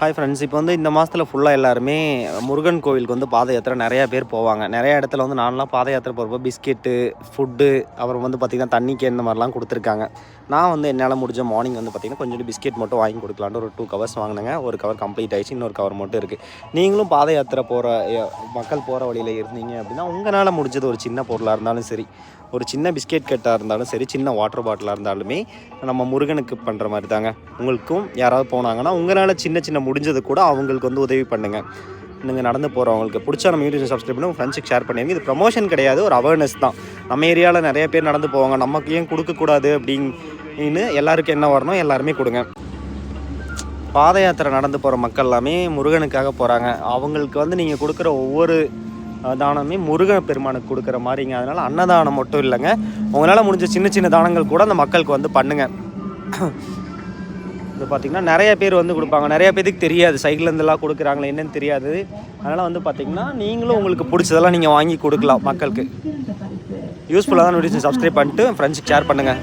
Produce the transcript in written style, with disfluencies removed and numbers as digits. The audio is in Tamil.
ஹாய் ஃப்ரெண்ட்ஸ், இப்போ வந்து இந்த மாதத்தில் ஃபுல்லாக எல்லாருமே முருகன் கோவிலுக்கு வந்து பாத யாத்திரை நிறையா பேர் போவாங்க. நிறையா இடத்துல வந்து நான்லாம் பாத யாத்திரை போகிறப்போ பிஸ்கெட்டு, ஃபுட்டு, அப்புறம் வந்து பார்த்திங்கன்னா தண்ணி கேன் இந்த மாதிரிலாம் கொடுத்துருக்காங்க. நான் வந்து என்னால் முடிஞ்ச மார்னிங் வந்து பார்த்திங்கன்னா கொஞ்சோண்டு பிஸ்கெட் மட்டும் வாங்கி கொடுக்கலான்ட்டு ஒரு 2 கவர்ஸ் வாங்கினேங்க. ஒரு கவர் கம்ப்ளீட் ஆகிடுச்சு, இன்னொரு கவர் மட்டும் இருக்குது. நீங்களும் பாத யாத்திரை போகிற மக்கள் போகிற வழியில் இருந்தீங்க அப்படின்னா உங்களால் முடிஞ்சது ஒரு சின்ன பொருளாக இருந்தாலும் சரி, ஒரு சின்ன பிஸ்கெட் கட்டாக இருந்தாலும் சரி, சின்ன வாட்டர் பாட்டிலாக இருந்தாலுமே நம்ம முருகனுக்கு பண்ணுற மாதிரி தாங்க. உங்களுக்கும் யாராவது போனாங்கன்னா உங்களால் சின்ன சின்ன முடிஞ்சது கூட அவங்களுக்கு வந்து உதவி பண்ணுங்கள். நீங்கள் நடந்து போகிறவங்களுக்கு பிடிச்சா நம்ம யூடியூப் சப்ஸ்கிரைப் பண்ணி உங்கள் ஃப்ரெண்ட்ஸுக்கு ஷேர் பண்ணிடுங்க. இது ப்ரமோஷன் கிடையாது, ஒரு அவேர்னஸ் தான். நம்ம ஏரியாவில் நிறைய பேர் நடந்து போவாங்க, நமக்கு ஏன் கொடுக்கக்கூடாது அப்படின்னு எல்லாருக்கும் என்ன வரணும், எல்லாருமே கொடுங்க. பாத யாத்திரை நடந்து போகிற மக்கள் எல்லாமே முருகனுக்காக போகிறாங்க. அவங்களுக்கு வந்து நீங்கள் கொடுக்குற ஒவ்வொரு தானமே முருகன் பெருமானுக்கு கொடுக்குற மாதிரிங்க. அதனால் அன்னதானம் மட்டும் இல்லைங்க, உங்களால் முடிஞ்ச சின்ன சின்ன தானங்கள் கூட அந்த மக்களுக்கு வந்து பண்ணுங்கள். இது பார்த்திங்கன்னா நிறைய பேர் வந்து கொடுப்பாங்க, நிறைய பேருக்கு தெரியாது சைக்கிள்லேருந்துலாம் கொடுக்குறாங்களே என்னன்னு தெரியாது. அதனால் வந்து பார்த்திங்கன்னா நீங்களும் உங்களுக்கு பிடிச்சதெல்லாம் நீங்கள் வாங்கி கொடுக்கலாம் மக்களுக்கு. யூஸ்ஃபுல்லாக தான் நோட்டிஃபிகேஷன் சப்ஸ்கிரைப் பண்ணிட்டு ஃப்ரெண்ட்ஸுக்கு ஷேர் பண்ணுங்கள்.